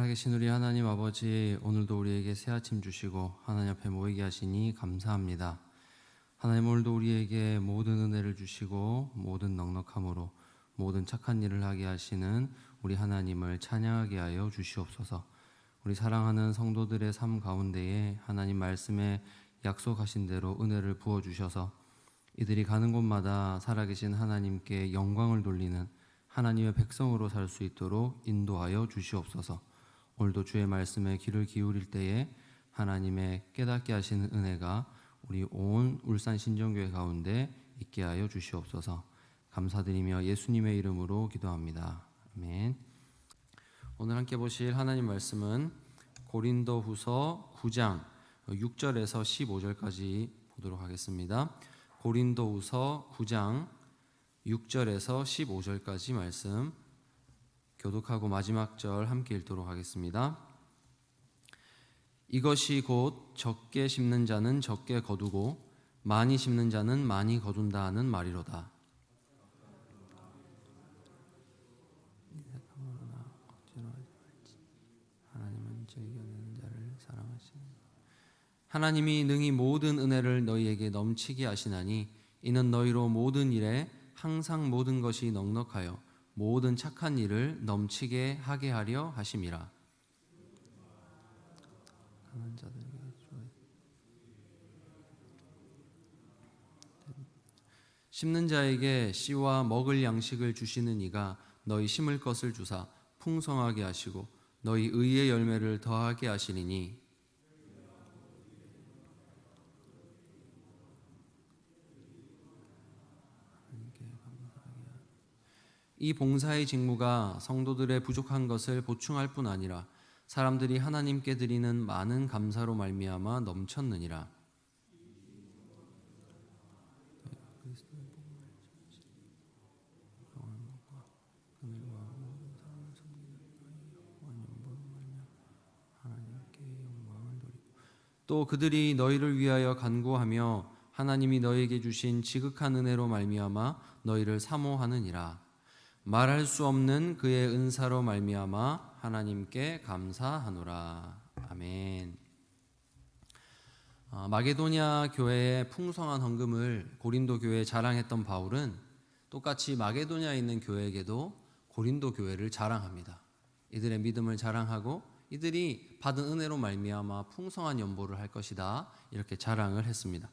살아계신 우리 하나님 아버지, 오늘도 우리에게 새 아침 주시고 하나님 앞에 모이게 하시니 감사합니다. 하나님, 오늘도 우리에게 모든 은혜를 주시고 모든 넉넉함으로 모든 착한 일을 하게 하시는 우리 하나님을 찬양하게 하여 주시옵소서. 우리 사랑하는 성도들의 삶 가운데에 하나님 말씀에 약속하신 대로 은혜를 부어주셔서 이들이 가는 곳마다 살아계신 하나님께 영광을 돌리는 하나님의 백성으로 살 수 있도록 인도하여 주시옵소서. 오늘도 주의 말씀에 귀를 기울일 때에 하나님의 깨닫게 하시는 은혜가 우리 온 울산 신정교회 가운데 있게 하여 주시옵소서. 감사드리며 예수님의 이름으로 기도합니다. 아멘. 오늘 함께 보실 하나님 말씀은 고린도후서 9장 6절에서 15절까지 보도록 하겠습니다. 고린도후서 9장 6절에서 15절까지 말씀 교독하고 마지막 절 함께 읽도록 하겠습니다. 이것이 곧 적게 심는 자는 적게 거두고 많이 심는 자는 많이 거둔다 하는 말이로다. 하나님은 즐겨내는 자를 사랑하시니 하나님이 능히 모든 은혜를 너희에게 넘치게 하시나니 이는 너희로 모든 일에 항상 모든 것이 넉넉하여 모든 착한 일을 넘치게 하게 하려 하심이라. 심는 자에게 씨와 먹을 양식을 주시는 이가 너희 심을 것을 주사 풍성하게 하시고 너희 의의 열매를 더하게 하시리니 이 봉사의 직무가 성도들의 부족한 것을 보충할 뿐 아니라 사람들이 하나님께 드리는 많은 감사로 말미암아 넘쳤느니라. 또 그들이 너희를 위하여 간구하며 하나님이 너희에게 주신 지극한 은혜로 말미암아 너희를 사모하느니라. 말할 수 없는 그의 은사로 말미암아 하나님께 감사하노라. 아멘. 마게도냐 교회의 풍성한 헌금을 고린도 교회에 자랑했던 바울은 똑같이 마게도냐에 있는 교회에게도 고린도 교회를 자랑합니다. 이들의 믿음을 자랑하고 이들이 받은 은혜로 말미암아 풍성한 연보를 할 것이다, 이렇게 자랑을 했습니다.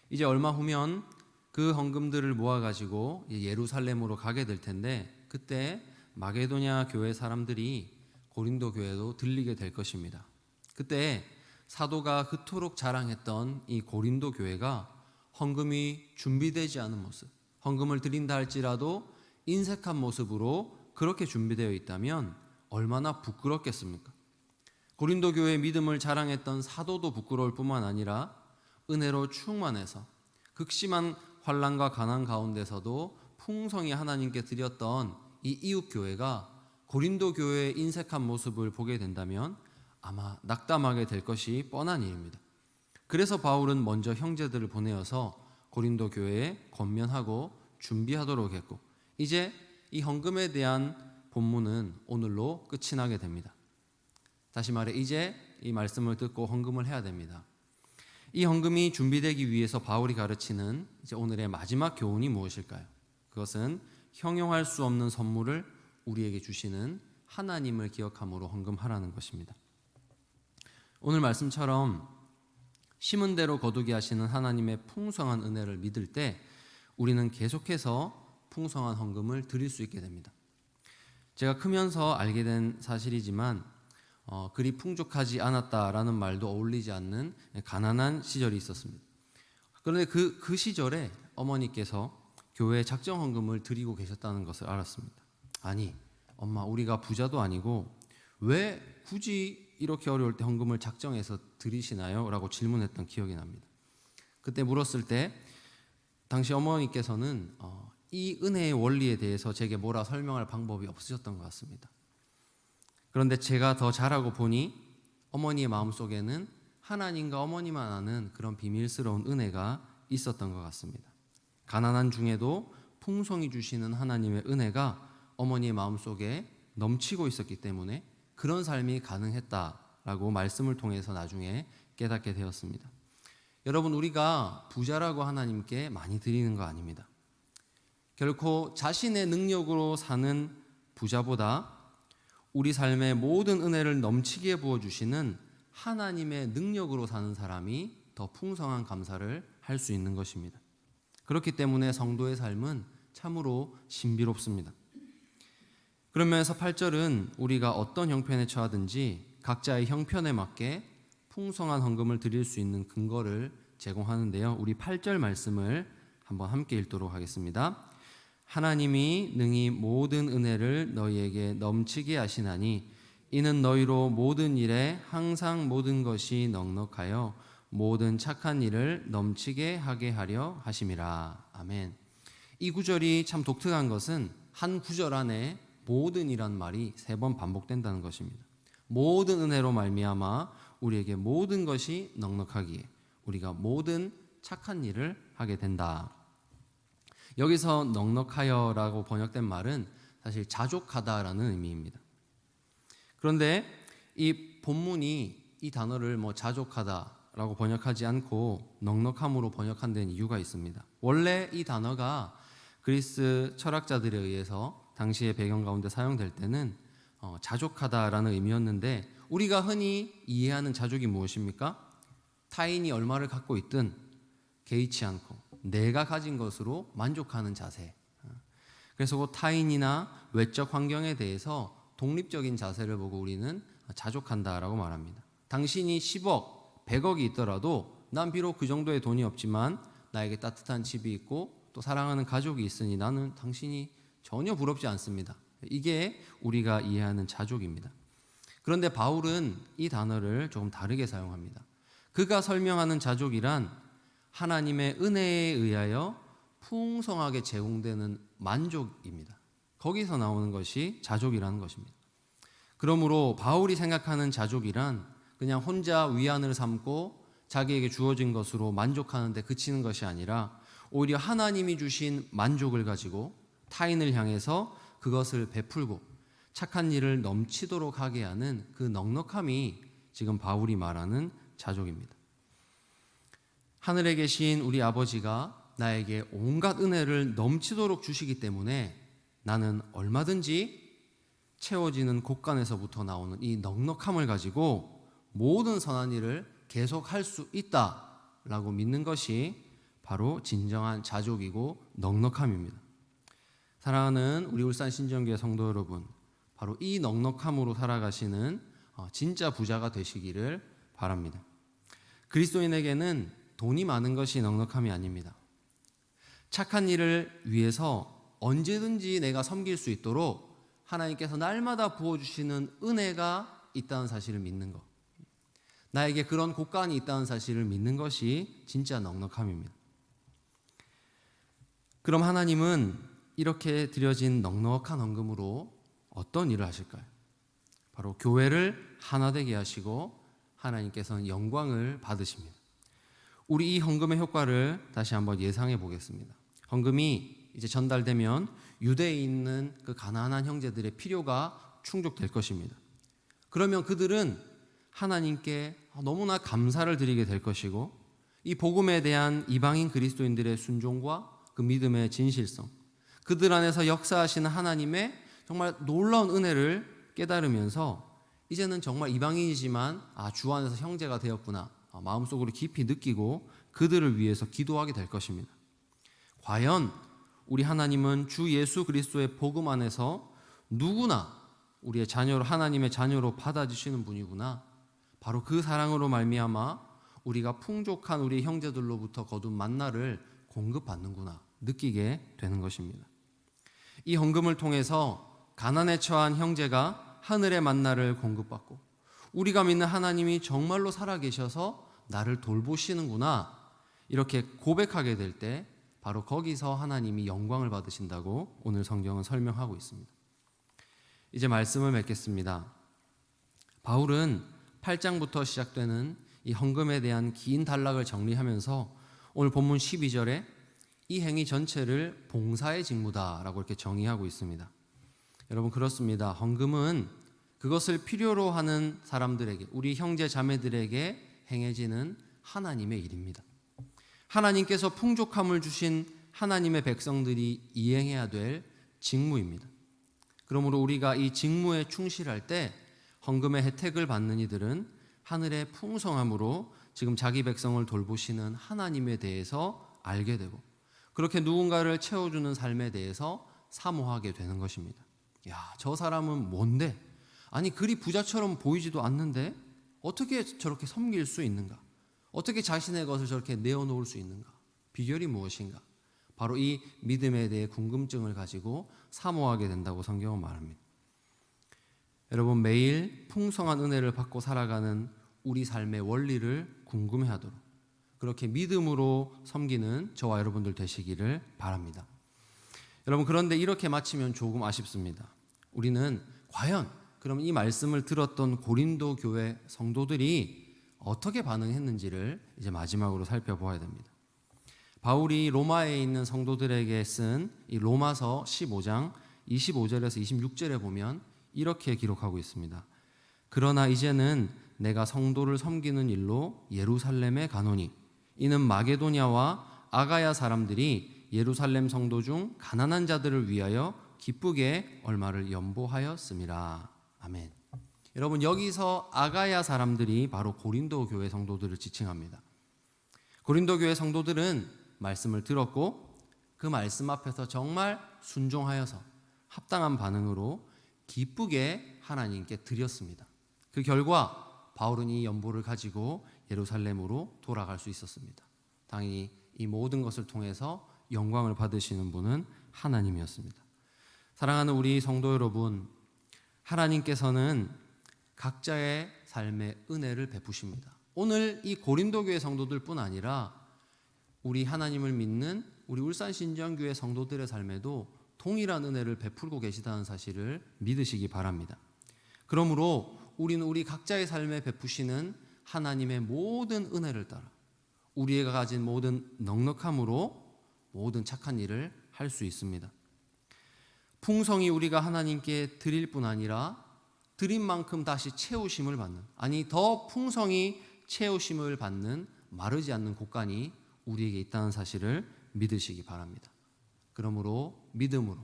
이제 얼마 후면 그 헌금들을 모아가지고 예루살렘으로 가게 될 텐데, 그때 마게도냐 교회 사람들이 고린도 교회도 들리게 될 것입니다. 그때 사도가 그토록 자랑했던 이 고린도 교회가 헌금이 준비되지 않은 모습, 헌금을 드린다 할지라도 인색한 모습으로 그렇게 준비되어 있다면 얼마나 부끄럽겠습니까? 고린도 교회의 믿음을 자랑했던 사도도 부끄러울 뿐만 아니라 은혜로 충만해서 극심한 환난과 가난 가운데서도 풍성히 하나님께 드렸던 이 이웃 교회가 고린도 교회의 인색한 모습을 보게 된다면 아마 낙담하게 될 것이 뻔한 일입니다. 그래서 바울은 먼저 형제들을 보내어서 고린도 교회에 권면하고 준비하도록 했고, 이제 이 헌금에 대한 본문은 오늘로 끝이 나게 됩니다. 다시 말해 이제 이 말씀을 듣고 헌금을 해야 됩니다. 이 헌금이 준비되기 위해서 바울이 가르치는 이제 오늘의 마지막 교훈이 무엇일까요? 그것은 형용할 수 없는 선물을 우리에게 주시는 하나님을 기억함으로 헌금하라는 것입니다. 오늘 말씀처럼 심은 대로 거두게 하시는 하나님의 풍성한 은혜를 믿을 때 우리는 계속해서 풍성한 헌금을 드릴 수 있게 됩니다. 제가 크면서 알게 된 사실이지만 그리 풍족하지 않았다라는 말도 어울리지 않는 가난한 시절이 있었습니다. 그런데 그 시절에 어머니께서 교회에 작정 헌금을 드리고 계셨다는 것을 알았습니다. 아니, 엄마, 우리가 부자도 아니고 왜 굳이 이렇게 어려울 때 헌금을 작정해서 드리시나요? 라고 질문했던 기억이 납니다. 그때 물었을 때 당시 어머니께서는 이 은혜의 원리에 대해서 제게 뭐라 설명할 방법이 없으셨던 것 같습니다. 그런데 제가 더 자라고 보니 어머니의 마음속에는 하나님과 어머니만 아는 그런 비밀스러운 은혜가 있었던 것 같습니다. 가난한 중에도 풍성히 주시는 하나님의 은혜가 어머니의 마음속에 넘치고 있었기 때문에 그런 삶이 가능했다라고 말씀을 통해서 나중에 깨닫게 되었습니다. 여러분, 우리가 부자라고 하나님께 많이 드리는 거 아닙니다. 결코 자신의 능력으로 사는 부자보다 우리 삶의 모든 은혜를 넘치게 부어주시는 하나님의 능력으로 사는 사람이 더 풍성한 감사를 할 수 있는 것입니다. 그렇기 때문에 성도의 삶은 참으로 신비롭습니다. 그런 면에서 8절은 우리가 어떤 형편에 처하든지 각자의 형편에 맞게 풍성한 헌금을 드릴 수 있는 근거를 제공하는데요. 우리 8절 말씀을 한번 함께 읽도록 하겠습니다. 하나님이 능히 모든 은혜를 너희에게 넘치게 하시나니 이는 너희로 모든 일에 항상 모든 것이 넉넉하여 모든 착한 일을 넘치게 하게 하려 하심이라. 아멘. 이 구절이 참 독특한 것은 한 구절 안에 모든이란 말이 3번 반복된다는 것입니다. 모든 은혜로 말미암아 우리에게 모든 것이 넉넉하기에 우리가 모든 착한 일을 하게 된다. 여기서 넉넉하여라고 번역된 말은 사실 자족하다라는 의미입니다. 그런데 이 본문이 이 단어를 자족하다라고 번역하지 않고 넉넉함으로 번역한 데는 이유가 있습니다. 원래 이 단어가 그리스 철학자들에 의해서 당시의 배경 가운데 사용될 때는 자족하다라는 의미였는데, 우리가 흔히 이해하는 자족이 무엇입니까? 타인이 얼마를 갖고 있든 개의치 않고 내가 가진 것으로 만족하는 자세. 그래서 그 타인이나 외적 환경에 대해서 독립적인 자세를 보고 우리는 자족한다라고 말합니다. 당신이 10억, 100억이 있더라도 난 비록 그 정도의 돈이 없지만 나에게 따뜻한 집이 있고 또 사랑하는 가족이 있으니 나는 당신이 전혀 부럽지 않습니다. 이게 우리가 이해하는 자족입니다. 그런데 바울은 이 단어를 조금 다르게 사용합니다. 그가 설명하는 자족이란 하나님의 은혜에 의하여 풍성하게 제공되는 만족입니다. 거기서 나오는 것이 자족이라는 것입니다. 그러므로 바울이 생각하는 자족이란 그냥 혼자 위안을 삼고 자기에게 주어진 것으로 만족하는 데 그치는 것이 아니라 오히려 하나님이 주신 만족을 가지고 타인을 향해서 그것을 베풀고 착한 일을 넘치도록 하게 하는 그 넉넉함이 지금 바울이 말하는 자족입니다. 하늘에 계신 우리 아버지가 나에게 온갖 은혜를 넘치도록 주시기 때문에 나는 얼마든지 채워지는 곳간에서부터 나오는 이 넉넉함을 가지고 모든 선한 일을 계속할 수 있다라고 믿는 것이 바로 진정한 자족이고 넉넉함입니다. 사랑하는 우리 울산 신정교회 성도 여러분, 바로 이 넉넉함으로 살아가시는 진짜 부자가 되시기를 바랍니다. 그리스도인에게는 돈이 많은 것이 넉넉함이 아닙니다. 착한 일을 위해서 언제든지 내가 섬길 수 있도록 하나님께서 날마다 부어주시는 은혜가 있다는 사실을 믿는 것, 나에게 그런 곳간이 있다는 사실을 믿는 것이 진짜 넉넉함입니다. 그럼 하나님은 이렇게 드려진 넉넉한 헌금으로 어떤 일을 하실까요? 바로 교회를 하나 되게 하시고 하나님께서는 영광을 받으십니다. 우리 이 헌금의 효과를 다시 한번 예상해 보겠습니다. 헌금이 이제 전달되면 유대에 있는 그 가난한 형제들의 필요가 충족될 것입니다. 그러면 그들은 하나님께 너무나 감사를 드리게 될 것이고, 이 복음에 대한 이방인 그리스도인들의 순종과 그 믿음의 진실성, 그들 안에서 역사하시는 하나님의 정말 놀라운 은혜를 깨달으면서 이제는 정말 이방인이지만 주 안에서 형제가 되었구나 마음속으로 깊이 느끼고 그들을 위해서 기도하게 될 것입니다. 과연 우리 하나님은 주 예수 그리스도의 복음 안에서 누구나 우리의 자녀로, 하나님의 자녀로 받아주시는 분이구나, 바로 그 사랑으로 말미암아 우리가 풍족한 우리 형제들로부터 거둔 만나를 공급받는구나 느끼게 되는 것입니다. 이 헌금을 통해서 가난에 처한 형제가 하늘의 만나를 공급받고 우리가 믿는 하나님이 정말로 살아계셔서 나를 돌보시는구나 이렇게 고백하게 될 때 바로 거기서 하나님이 영광을 받으신다고 오늘 성경은 설명하고 있습니다. 이제 말씀을 맺겠습니다. 바울은 8장부터 시작되는 이 헌금에 대한 긴 단락을 정리하면서 오늘 본문 12절에 이 행위 전체를 봉사의 직무다라고 이렇게 정의하고 있습니다. 여러분, 그렇습니다. 헌금은 그것을 필요로 하는 사람들에게, 우리 형제 자매들에게 행해지는 하나님의 일입니다. 하나님께서 풍족함을 주신 하나님의 백성들이 이행해야 될 직무입니다. 그러므로 우리가 이 직무에 충실할 때 헌금의 혜택을 받는 이들은 하늘의 풍성함으로 지금 자기 백성을 돌보시는 하나님에 대해서 알게 되고, 그렇게 누군가를 채워주는 삶에 대해서 사모하게 되는 것입니다. 야, 저 사람은 뭔데? 아니, 그리 부자처럼 보이지도 않는데 어떻게 저렇게 섬길 수 있는가? 어떻게 자신의 것을 저렇게 내어놓을 수 있는가? 비결이 무엇인가? 바로 이 믿음에 대해 궁금증을 가지고 사모하게 된다고 성경은 말합니다. 여러분, 매일 풍성한 은혜를 받고 살아가는 우리 삶의 원리를 궁금해하도록 그렇게 믿음으로 섬기는 저와 여러분들 되시기를 바랍니다. 여러분, 그런데 이렇게 마치면 조금 아쉽습니다. 우리는 과연 그럼 이 말씀을 들었던 고린도 교회 성도들이 어떻게 반응했는지를 이제 마지막으로 살펴보아야 됩니다. 바울이 로마에 있는 성도들에게 쓴 이 로마서 15장 25절에서 26절에 보면 이렇게 기록하고 있습니다. 그러나 이제는 내가 성도를 섬기는 일로 예루살렘에 가노니 이는 마게도냐와 아가야 사람들이 예루살렘 성도 중 가난한 자들을 위하여 기쁘게 얼마를 연보하였음이라. 아멘. 여러분, 여기서 아가야 사람들이 바로 고린도 교회 성도들을 지칭합니다. 고린도 교회 성도들은 말씀을 들었고 그 말씀 앞에서 정말 순종하여서 합당한 반응으로 기쁘게 하나님께 드렸습니다. 그 결과 바울은 이 연보를 가지고 예루살렘으로 돌아갈 수 있었습니다. 당연히 이 모든 것을 통해서 영광을 받으시는 분은 하나님이었습니다. 사랑하는 우리 성도 여러분, 하나님께서는 각자의 삶에 은혜를 베푸십니다. 오늘 이 고린도 교회 성도들뿐 아니라 우리 하나님을 믿는 우리 울산신정교회 성도들의 삶에도 동일한 은혜를 베풀고 계시다는 사실을 믿으시기 바랍니다. 그러므로 우리는 우리 각자의 삶에 베푸시는 하나님의 모든 은혜를 따라 우리가 가진 모든 넉넉함으로 모든 착한 일을 할 수 있습니다. 풍성히 우리가 하나님께 드릴 뿐 아니라 드린 만큼 다시 채우심을 받는, 아니 더 풍성히 채우심을 받는 마르지 않는 곳간이 우리에게 있다는 사실을 믿으시기 바랍니다. 그러므로 믿음으로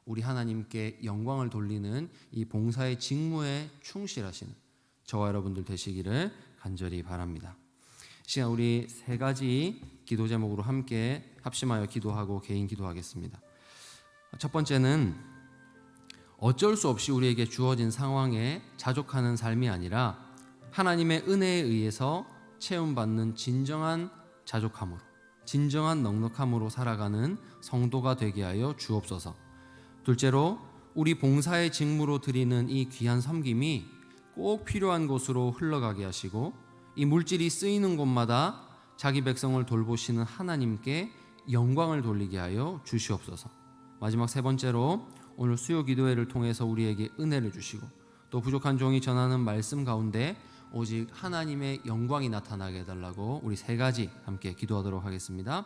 우리 하나님께 영광을 돌리는 이 봉사의 직무에 충실하시는 저와 여러분들 되시기를 간절히 바랍니다. 이 시간 우리 세 가지 기도 제목으로 함께 합심하여 기도하고 개인 기도하겠습니다. 첫 번째는 어쩔 수 없이 우리에게 주어진 상황에 자족하는 삶이 아니라 하나님의 은혜에 의해서 체험받는 진정한 자족함으로, 진정한 넉넉함으로 살아가는 성도가 되게 하여 주옵소서. 둘째로 우리 봉사의 직무로 드리는 이 귀한 섬김이 꼭 필요한 곳으로 흘러가게 하시고 이 물질이 쓰이는 곳마다 자기 백성을 돌보시는 하나님께 영광을 돌리게 하여 주시옵소서. 마지막 세 번째로 오늘 수요 기도회를 통해서 우리에게 은혜를 주시고 또 부족한 종이 전하는 말씀 가운데 오직 하나님의 영광이 나타나게 해달라고 우리 세 가지 함께 기도하도록 하겠습니다.